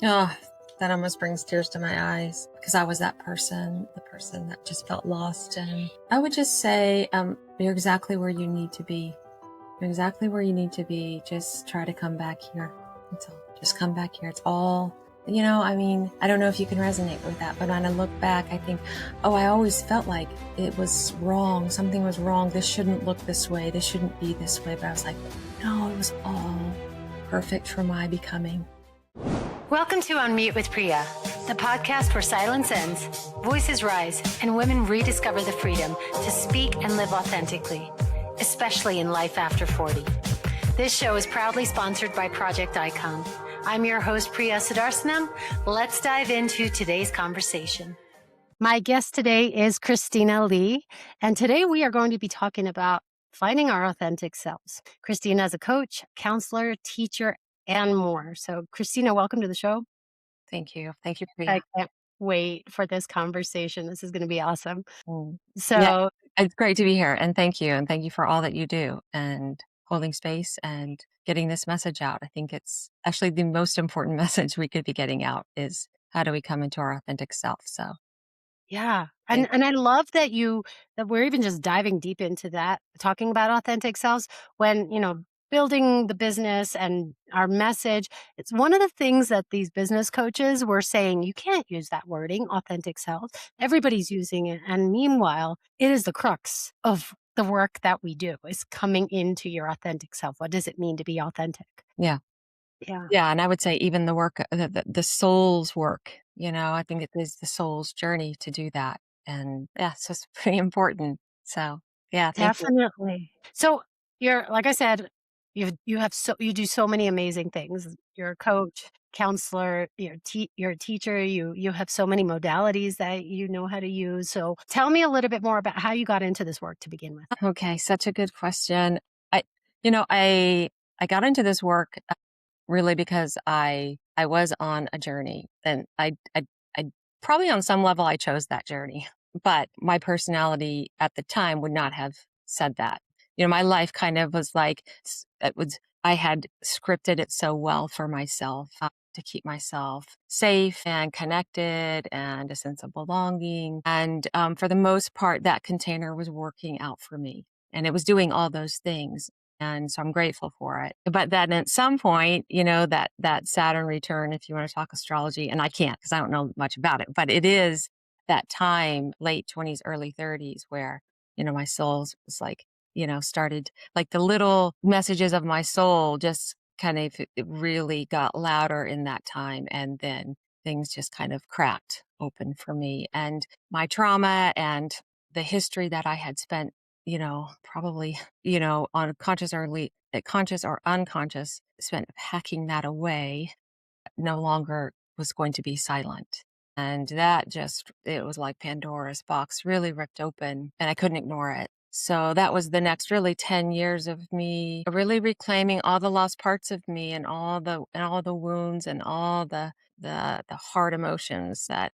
Oh, that almost brings tears to my eyes because I was the person that just felt lost. And I would just say, you're exactly where you need to be. You're exactly where you need to be. Just try to come back here. That's all. Just come back here. It's all, I don't know if you can resonate with that, but when I look back, I think, oh, I always felt like it was wrong. Something was wrong. This shouldn't look this way. This shouldn't be this way. But I was like, no, it was all perfect for my becoming. Welcome to Unmute with Priya, the podcast where silence ends, voices rise, and women rediscover the freedom to speak and live authentically, especially in life after 40. This show is proudly sponsored by Project Icon. I'm your host, Priya Sudarsanam. Let's dive into today's conversation. My guest today is Christina Lee, and today we are going to be talking about finding our authentic selves. Christina is a coach, counselor, teacher, and more. So, Christina, welcome to the show. Thank you. Thank you, Priya. I can't wait for this conversation. This is going to be awesome. Yeah, it's great to be here. And thank you. And thank you for all that you do and holding space and getting this message out. I think it's actually the most important message we could be getting out is how do we come into our authentic self? So Yeah. And I love that we're even just diving deep into that, talking about authentic selves when, building the business and our message. It's one of the things that these business coaches were saying, you can't use that wording, authentic self. Everybody's using it. And meanwhile, it is the crux of the work that we do is coming into your authentic self. What does it mean to be authentic? yeah. Yeah. Yeah. And I would say even the work, the soul's work, I think it is the soul's journey to do that. And yeah, so it's pretty important. So yeah, thank you. Definitely. So you're, like I said, you do so many amazing things. You're a coach, counselor, you're a teacher. You have so many modalities that you know how to use. So tell me a little bit more about how you got into this work to begin with. Okay. Such a good question. I, I got into this work really because I was on a journey and I probably on some level I chose that journey, but my personality at the time would not have said that. My life kind of was like, I had scripted it so well for myself to keep myself safe and connected and a sense of belonging. And for the most part, that container was working out for me and it was doing all those things. And so I'm grateful for it. But then at some point, that Saturn return, if you want to talk astrology, and I can't because I don't know much about it, but it is that time, late 20s, early 30s, where, my soul was like, started like the little messages of my soul just kind of it really got louder in that time. And then things just kind of cracked open for me. And my trauma and the history that I had spent probably, on conscious or unconscious, spent hacking that away, no longer was going to be silent. And that it was like Pandora's box really ripped open and I couldn't ignore it. So that was the next really 10 years of me really reclaiming all the lost parts of me and all the wounds and all the hard emotions that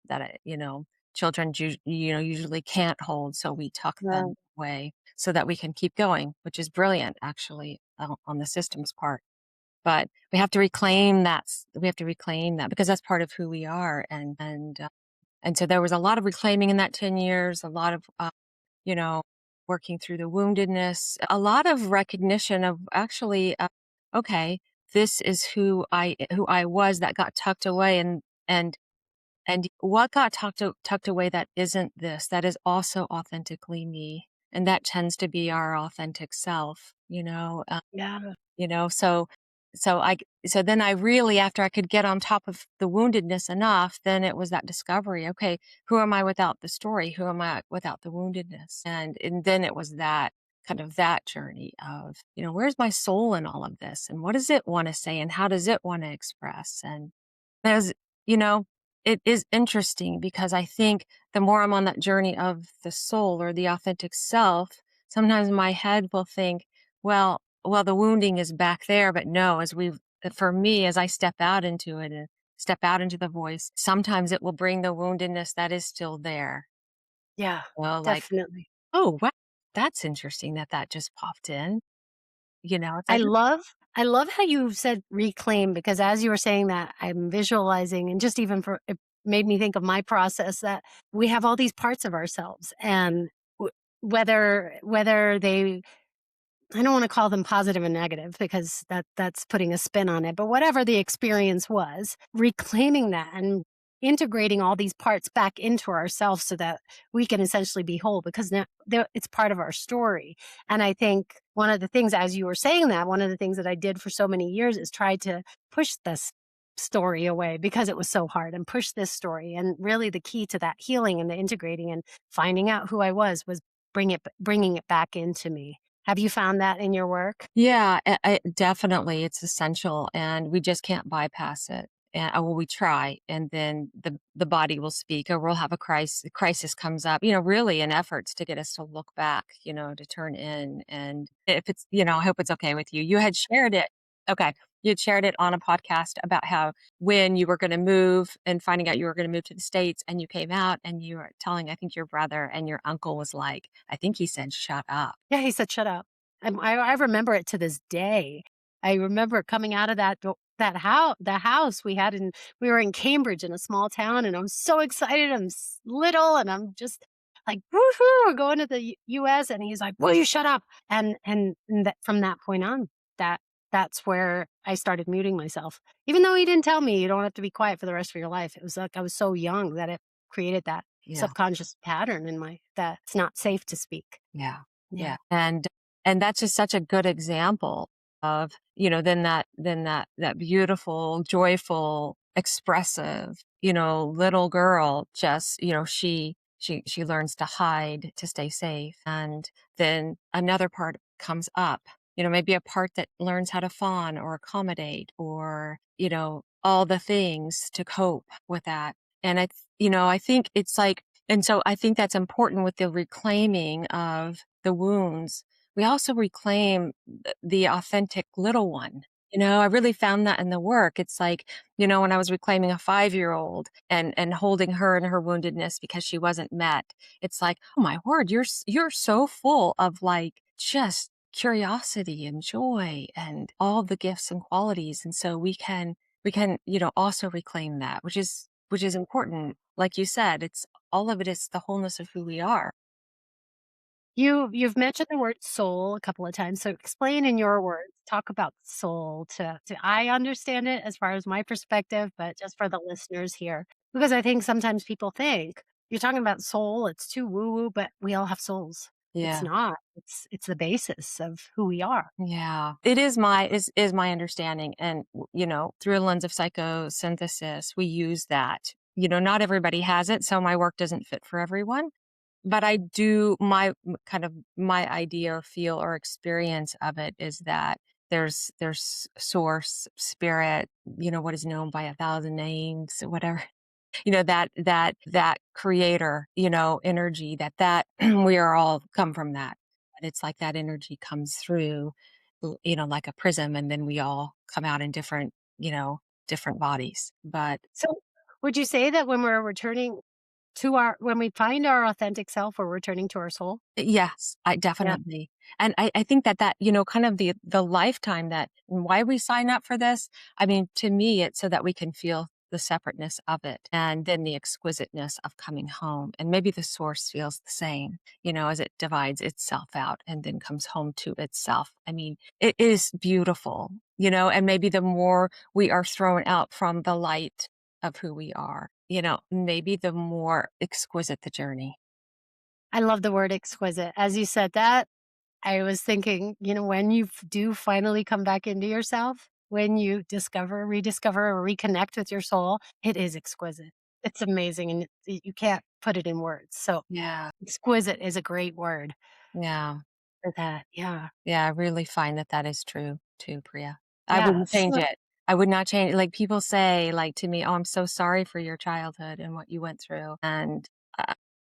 children usually can't hold. So we tuck them away so that we can keep going, which is brilliant actually on the system's part. But we have to reclaim that. We have to reclaim that because that's part of who we are. And so there was a lot of reclaiming in that 10 years, a lot of, you know, working through the woundedness, a lot of recognition of actually, okay, this is who I was that got tucked away and what got tucked away that isn't this, that is also authentically me. And that tends to be our authentic self, Yeah. you know, so, so then I really, after I could get on top of the woundedness enough, then it was that discovery. Okay, who am I without the story? Who am I without the woundedness? And then it was that kind of that journey of, where's my soul in all of this? And what does it want to say? And how does it want to express? And there's, you know, it is interesting because I think the more I'm on that journey of the soul or the authentic self, sometimes my head will think, well, the wounding is back there, but no, for me, as I step out into it and step out into the voice, sometimes it will bring the woundedness that is still there. Yeah, Well, like, definitely. oh, wow, that's interesting that just popped in. It's I like, love I love how you said reclaim because as you were saying that, I'm visualizing and just even for it made me think of my process that we have all these parts of ourselves and whether they I don't wanna call them positive and negative because that's putting a spin on it, but whatever the experience was, reclaiming that and integrating all these parts back into ourselves so that we can essentially be whole because now it's part of our story, and I think one of the things as you were saying that, one of the things that I did for so many years is try to push this story away because it was so hard and push this story, and really the key to that healing and the integrating and finding out who I was bringing it back into me. Have you found that in your work? Yeah, definitely, it's essential, and we just can't bypass it. And well, we try, and then the body will speak, or we'll have a crisis comes up. Really, in efforts to get us to look back, to turn in. And if it's, I hope it's okay with you. You had shared it. Okay, you had shared it on a podcast about how when you were going to move and finding out you were going to move to the States, and you came out, and you were telling, I think your brother and your uncle was like, I think he said, "Shut up." Yeah, he said, "Shut up." I remember it to this day. I remember coming out of the house we were in Cambridge in a small town, and I'm so excited. Little, and I'm just like, "Woohoo, we're going to the US," and he's like, "Will you shut up?" And that from that point on, that that's where I started muting myself. Even though he didn't tell me, "You don't have to be quiet for the rest of your life." It was like I was so young that it created that Yeah. subconscious pattern in my that it's not safe to speak. Yeah. Yeah. Yeah. And that's just such a good example of, then that beautiful, joyful, expressive, little girl just, she learns to hide to stay safe. And then another part comes up, maybe a part that learns how to fawn or accommodate or, all the things to cope with that. And I think it's like, and so I think that's important with the reclaiming of the wounds. We also reclaim the authentic little one. I really found that in the work. It's like, when I was reclaiming a 5-year-old and holding her and her woundedness because she wasn't met, it's like, oh my word, you're so full of like just curiosity and joy and all the gifts and qualities. And so we can, also reclaim that, which is important. Like you said, it's all of it is the wholeness of who we are. You've mentioned the word soul a couple of times, so explain in your words, talk about soul to I understand it as far as my perspective, but just for the listeners here, because I think sometimes people think you're talking about soul, it's too woo woo, but we all have souls. It's Yeah. not. It's the basis of who we are. Yeah. It is my understanding. And through a lens of psychosynthesis, we use that. Not everybody has it, so my work doesn't fit for everyone. But I do kind of my idea or feel or experience of it is that there's source, spirit, what is known by 1,000 names, whatever. That creator, energy that we are all come from that. And it's like that energy comes through, like a prism, and then we all come out in different bodies. But So would you say that when we're returning to our when we find our authentic self, we're returning to our soul? yes, I Yeah. definitely. And I think that, kind of the lifetime that why we sign up for this, I mean, to me, it's so that we can feel the separateness of it and then the exquisiteness of coming home. And maybe the source feels the same, as it divides itself out and then comes home to itself. I mean, it is beautiful, and maybe the more we are thrown out from the light of who we are, maybe the more exquisite the journey. I love the word exquisite. As you said that, I was thinking, when you do finally come back into yourself, when you rediscover, or reconnect with your soul, it is exquisite. It's amazing, and you can't put it in words. So, Yeah. exquisite is a great word Yeah. for that. Yeah. Yeah, I really find that that is true too, Priya. I Yeah. wouldn't change So, it. I would not change like, people say, like, to me, "Oh, I'm so sorry for your childhood and what you went through," and,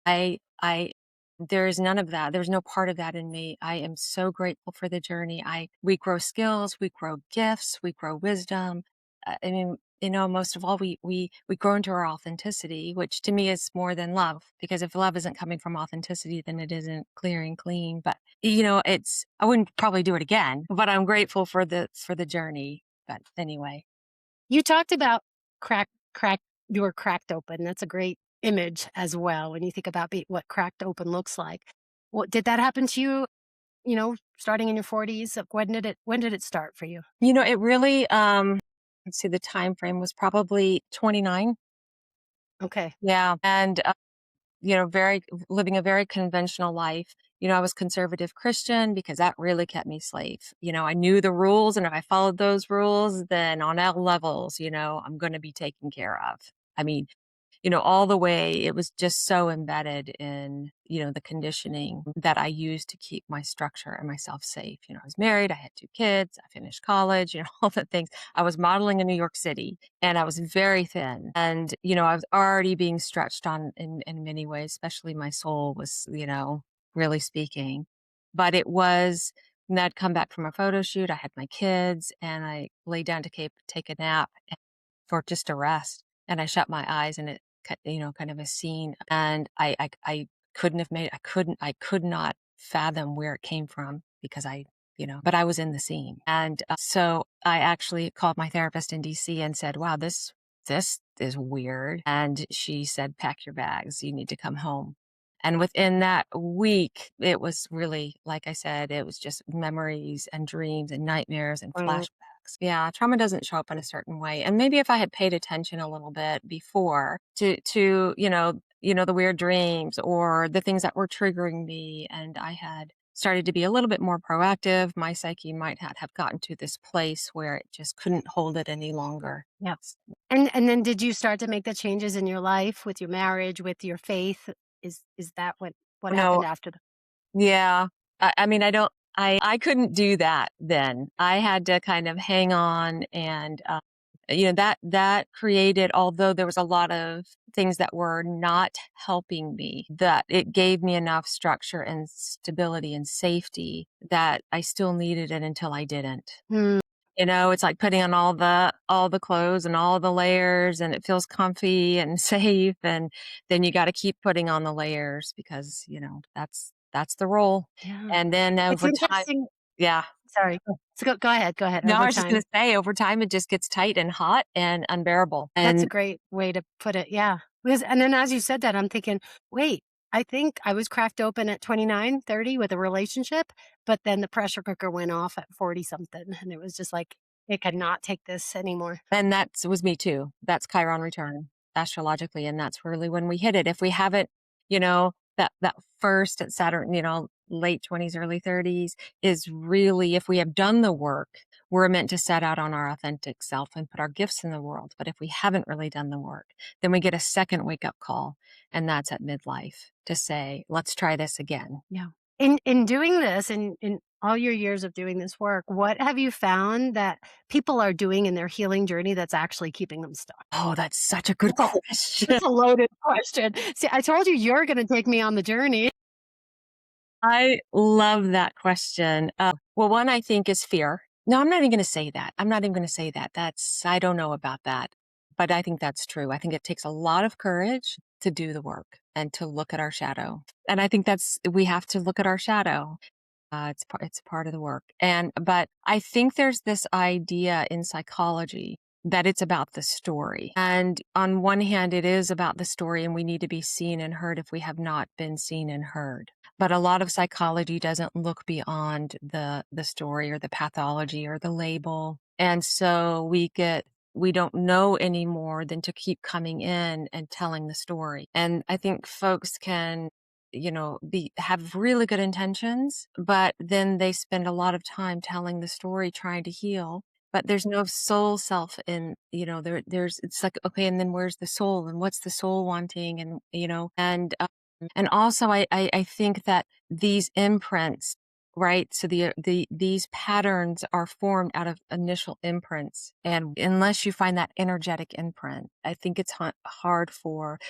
I there's none of that. There's no part of that in me. I am so grateful for the journey. We grow skills, we grow gifts, we grow wisdom. I mean, most of all, we grow into our authenticity, which to me is more than love. Because if love isn't coming from authenticity, then it isn't clear and clean. But it's I wouldn't probably do it again. But I'm grateful for the journey. But anyway, You talked about crack. You were cracked open. That's a great image as well when you think about what cracked open looks like. What did that happen to you? Starting in your 40s. When did it start for you? it really. Let's see, the time frame was probably 29. Okay. Yeah, and very living a very conventional life. I was conservative Christian because that really kept me slave. I knew the rules, and if I followed those rules, then on all levels, I'm going to be taken care of. I mean, all the way, it was just so embedded in, the conditioning that I used to keep my structure and myself safe. I was married, I had 2 kids, I finished college, all the things. I was modeling in New York City and I was very thin. And, I was already being stretched on in many ways, especially my soul was, really speaking. But it was, and I'd come back from a photo shoot, I had my kids, and I lay down to take a nap for just a rest. And I shut my eyes and it kind of a scene. And I couldn't have made, I could not fathom where it came from because but I was in the scene. And so I actually called my therapist in DC and said, wow, this is weird. And she said, pack your bags. You need to come home. And within that week, it was really, like I said, it was just memories and dreams and nightmares and Mm, flashbacks. Yeah, trauma doesn't show up in a certain way. And maybe if I had paid attention a little bit before to the weird dreams or the things that were triggering me, and I had started to be a little bit more proactive, my psyche might not have gotten to this place where it just couldn't hold it any longer. yeah. And then did you start to make the changes in your life with your marriage, with your faith? Is that what No, happened after the yeah. I mean, I couldn't do that then. I had to kind of hang on and, that created, although there was a lot of things that were not helping me, that it gave me enough structure and stability and safety that I still needed it until I didn't. Hmm, It's like putting on all the clothes and all the layers and it feels comfy and safe. And then you got to keep putting on the layers because, that's the role. yeah. And then It's over time, interesting. yeah. Sorry. So go ahead. No, I Over was just going time. to say over time, it just gets tight and hot and unbearable. That's a And great way to put it, yeah. Because and then as you said that, I'm thinking, "Wait, I think I was cracked open at 29, 30 with a relationship, but then the pressure cooker went off at 40 something, and it was just like, it could not take this anymore." And that was me too. That's Chiron return astrologically. And that's really when we hit it. If we haven't, that first at Saturn, late 20s, early 30s is really, if we have done the work, we're meant to set out on our authentic self and put our gifts in the world. But if we haven't really done the work, then we get a second wake up call. And that's at midlife to say, let's try this again. Yeah. In doing this, in all your years of doing this work, what have you found that people are doing in their healing journey that's actually keeping them stuck? Oh, that's such a good That's a question. that's a loaded question. See, I told you you're gonna take me on the journey. I love that question. Well, one I think is fear. No, I'm not even going to say that. I'm not even going to say that. I don't know about that, but I think that's true. I think it takes a lot of courage to do the work and to look at our shadow. And I think we have to look at our shadow. It's part of the work. But I think there's this idea in psychology that it's about the story. And on one hand, it is about the story and we need to be seen and heard if we have not been seen and heard. But a lot of psychology doesn't look beyond the story or the pathology or the label. And so we don't know any more than to keep coming in and telling the story. And I think folks can have really good intentions, but then they spend a lot of time telling the story, trying to heal. But there's no soul self in, it's like, okay, and then where's the soul and what's the soul wanting? And also I think that these imprints, right? So these patterns are formed out of initial imprints. And unless you find that energetic imprint, I think it's hard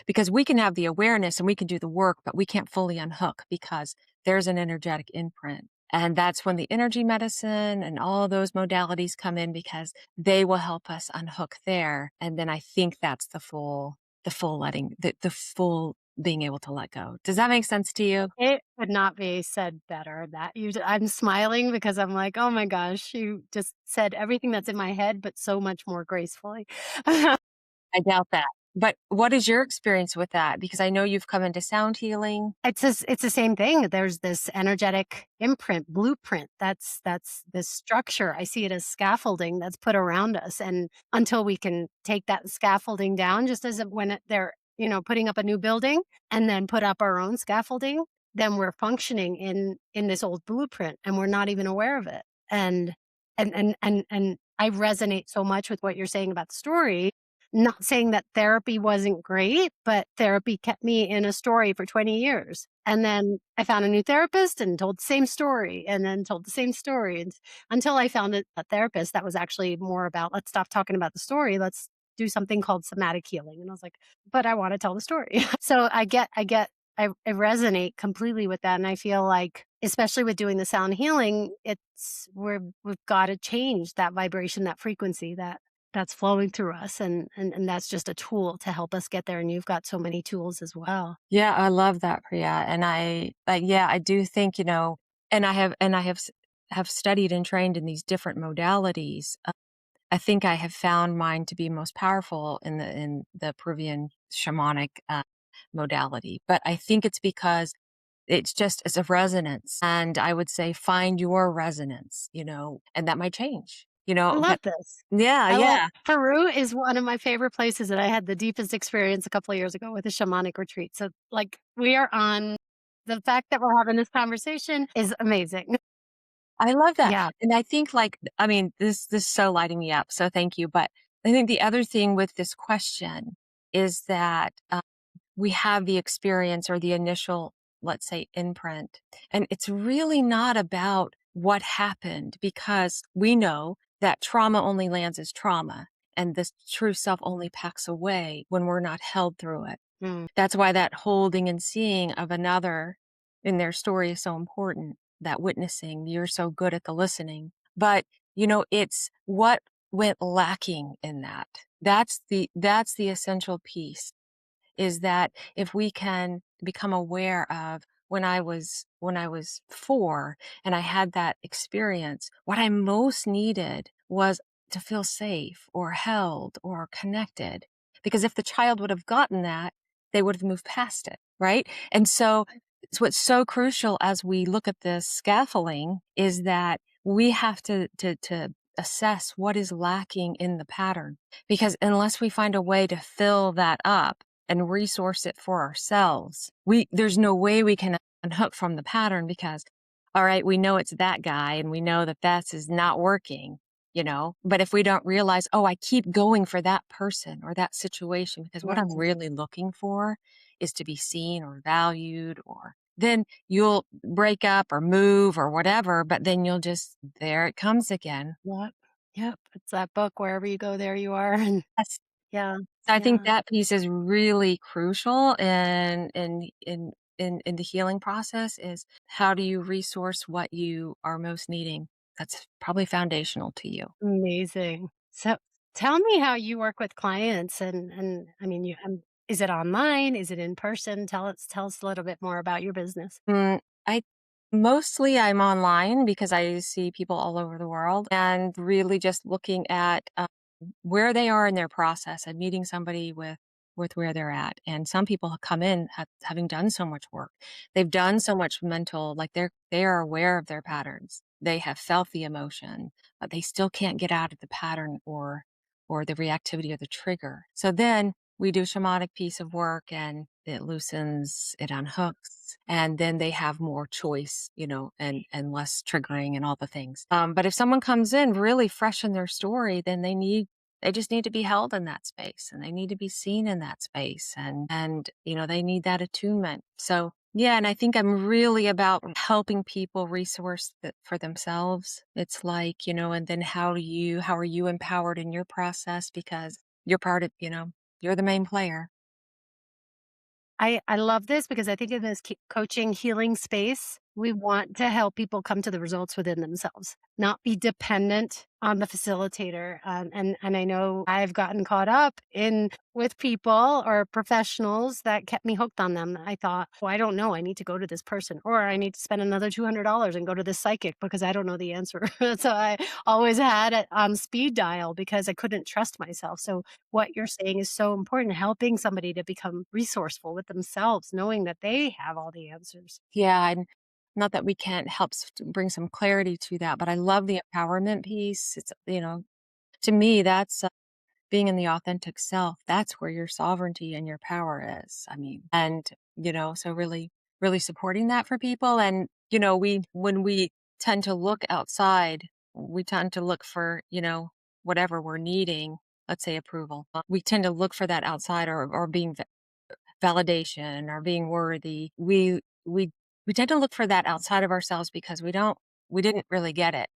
because we can have the awareness and we can do the work, but we can't fully unhook because there's an energetic imprint. And that's when the energy medicine and all those modalities come in because they will help us unhook there. And then I think that's the full letting, the full being able to let go. Does that make sense to you? It could not be said better. I'm smiling because I'm like, "Oh my gosh, you just said everything that's in my head, but so much more gracefully." I doubt that. But what is your experience with that? Because I know you've come into sound healing. It's the same thing. There's this energetic imprint, blueprint. That's this structure. I see it as scaffolding that's put around us, and until we can take that scaffolding down, just as if they're putting up a new building, and then put up our own scaffolding, then we're functioning in this old blueprint, and we're not even aware of it. And I resonate so much with what you're saying about the story, not saying that therapy wasn't great, but therapy kept me in a story for 20 years. And then I found a new therapist and told the same story and then told the same story until I found a therapist that was actually more about, let's stop talking about the story. Let's do something called somatic healing. And I was like, but I want to tell the story. So I resonate completely with that. And I feel like, especially with doing the sound healing, we've got to change that vibration, that frequency, that's flowing through us, and that's just a tool to help us get there, and you've got so many tools as well. Yeah, I love that, Priya. And yeah, I do think, and I have studied and trained in these different modalities. I think I have found mine to be most powerful in the Peruvian shamanic modality. But I think it's because it's a resonance. And I would say find your resonance, and that might change, I but love this. yeah, I love yeah. Peru is one of my favorite places, and I had the deepest experience a couple of years ago with a shamanic retreat, so, like, we are on the fact that we're having this conversation is amazing. I love that. Yeah, And I think I mean, this is so lighting me up. So thank you. But I think the other thing with this question is that we have the experience or the initial, let's say, imprint. And it's really not about what happened because we know that trauma only lands as trauma and this true self only packs away when we're not held through it. mm, That's why that holding and seeing of another in their story is so important. That witnessing, you're so good at the listening. But, it's what went lacking in that. That's the essential piece is that if we can become aware of when I was 4 and I had that experience, what I most needed was to feel safe or held or connected. Because if the child would have gotten that, they would have moved past it, right? And so it's what's so crucial as we look at this scaffolding is that we have to assess what is lacking in the pattern. Because unless we find a way to fill that up, and resource it for ourselves. There's no way we can unhook from the pattern because, all right, we know it's that guy and we know that that is not working, but if we don't realize, oh, I keep going for that person or that situation because what I'm right. really looking for is to be seen or valued or then you'll break up or move or whatever, but then you'll just, there it comes again. Yep, yep, it's that book, "Wherever you go, there you are," and Yes. yeah, So I think yeah. that piece is really crucial in the healing process is how do you resource what you are most needing? That's probably foundational to you. Amazing. So tell me how you work with clients and I mean, is it online? Is it in person? Tell us a little bit more about your business. I mostly I'm online because I see people all over the world and really just looking at where they are in their process and meeting somebody with where they're at. And some people have come in having done so much work. They've done so much mental, like they are aware of their patterns. They have felt the emotion, but they still can't get out of the pattern or the reactivity or the trigger. So then we do shamanic piece of work and it loosens, it unhooks, and then they have more choice, and less triggering and all the things. But if someone comes in really fresh in their story, then they just need to be held in that space and they need to be seen in that space and they need that attunement. So yeah, and I think I'm really about helping people resource that for themselves. It's like, and then how are you empowered in your process because you're part of, you're the main player. I love this because I think in this coaching healing space, We want to help people come to the results within themselves, not be dependent on the facilitator. And I know I've gotten caught up in with people or professionals that kept me hooked on them. I thought, well, I don't know. I need to go to this person, or I need to spend another $200 and go to this psychic because I don't know the answer. So I always had it on speed dial because I couldn't trust myself. So what you're saying is so important, helping somebody to become resourceful with themselves, knowing that they have all the answers. Yeah, and not that we can't help bring some clarity to that, but I love the empowerment piece. It's, to me, that's being in the authentic self. That's where your sovereignty and your power is. I mean, and, so really, really supporting that for people. And, when we tend to look outside, we tend to look for, whatever we're needing, let's say approval. We tend to look for that outside or being validation or being worthy. We tend to look for that outside of ourselves because we didn't really get it.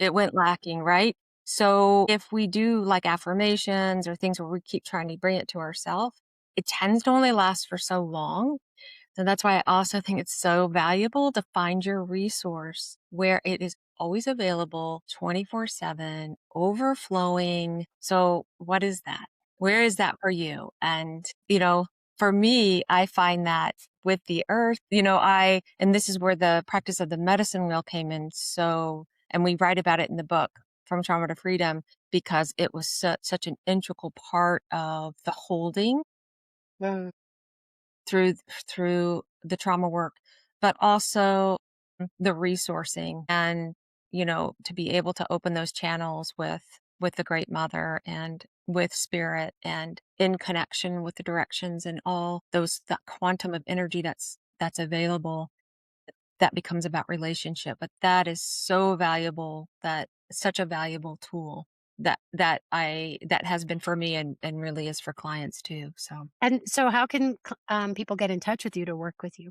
It went lacking, right? So if we do like affirmations or things where we keep trying to bring it to ourselves, it tends to only last for so long. So that's why I also think it's so valuable to find your resource where it is always available 24/7, overflowing. So what is that? Where is that for you? And, for me, I find that with the earth, and this is where the practice of the medicine wheel came in. So, and we write about it in the book, From Trauma to Freedom, because it was such an integral part of the holding Mm. through through the trauma work, but also the resourcing and, to be able to open those channels with the great mother and with spirit and in connection with the directions and all those that quantum of energy that's available, that becomes about relationship. But that is so valuable, that such a valuable tool that has been for me and really is for clients too. So And so how can people get in touch with you to work with you?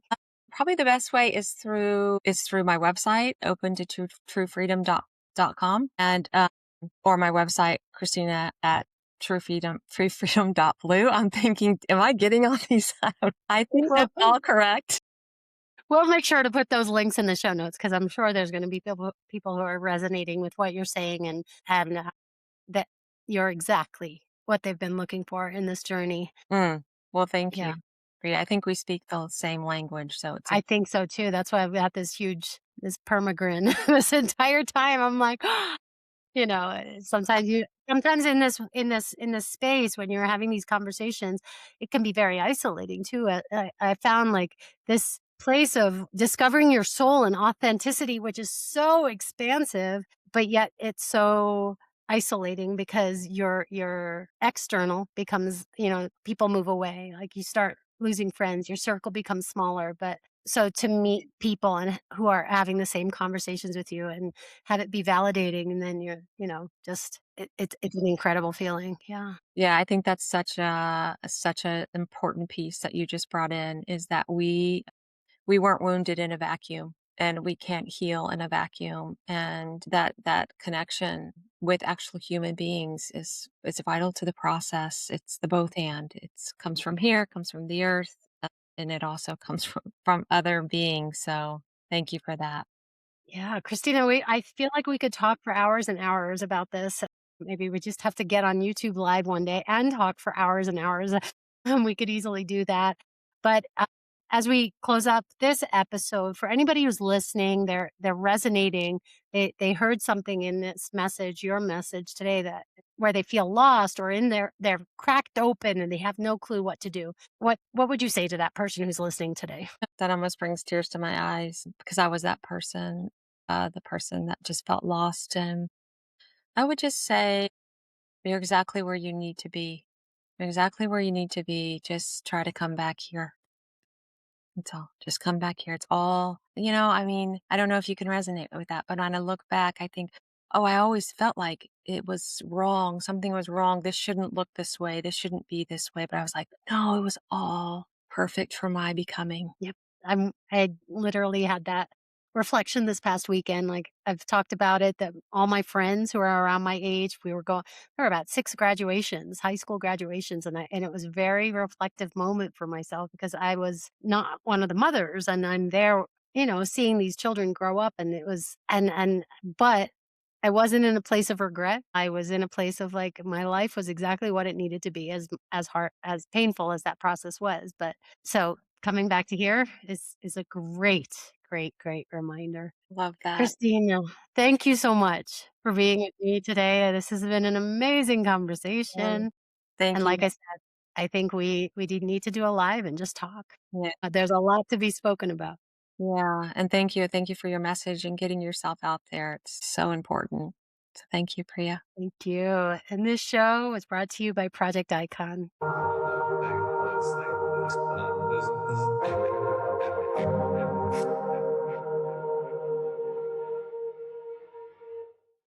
probably the best way is through my website, open to truefreedom.com, and or my website, Christina at truefreedom.blue. I'm thinking, am I getting all these out? I think Well, that's all correct. we'll make sure to put those links in the show notes because I'm sure there's going to be people who are resonating with what you're saying and that you're exactly what they've been looking for in this journey. Mm. Well, thank you, Yeah, Priya. I think we speak the same language, so it's a I think so too. That's why I've got this permagrin this entire time. I'm like, sometimes in this space when you're having these conversations, it can be very isolating too. I found like this place of discovering your soul and authenticity, which is so expansive, but yet it's so isolating because your external becomes, people move away. Like you start losing friends, your circle becomes smaller. But so to meet people and who are having the same conversations with you and have it be validating, and then you're, just it's an incredible feeling. Yeah. Yeah, I think that's such a important piece that you just brought in, is that we weren't wounded in a vacuum and we can't heal in a vacuum, and that connection with actual human beings is vital to the process. It's the both and. It's comes from here, comes from the earth, and it also comes from other beings. So thank you for that. Yeah, Christina, I feel like we could talk for hours and hours about this. Maybe we just have to get on YouTube Live one day and talk for hours and hours. We could easily do that. But as we close up this episode, for anybody who's listening, they're resonating. They heard something in this message, your message today, that where they feel lost or they're cracked open and they have no clue what to do. What would you say to that person who's listening today? That almost brings tears to my eyes because I was that person, the person that just felt lost. And I would just say, you're exactly where you need to be. You're exactly where you need to be. Just try to come back here. That's all. Just come back here. It's all, I mean, I don't know if you can resonate with that, but when I look back, I think, oh, I always felt like it was wrong. Something was wrong. This shouldn't look this way. This shouldn't be this way. But I was like, no, it was all perfect for my becoming. Yep. I literally had that reflection this past weekend. Like I've talked about it, that all my friends who are around my age, there were about 6 graduations, high school graduations. And it was a very reflective moment for myself because I was not one of the mothers and I'm there seeing these children grow up, and it was, but I wasn't in a place of regret. I was in a place of like my life was exactly what it needed to be, as hard, as painful as that process was. But so coming back to here is a great, great, great reminder. Love that. Christina, thank you so much for being with me today. This has been an amazing Mm. conversation. And Thank like you. I said, I think we do need to do a live and just talk. Yeah. There's a lot to be spoken about. Yeah. And thank you. Thank you for your message and getting yourself out there. It's so important. So thank you, Priya. Thank you. And this show was brought to you by Project Icon.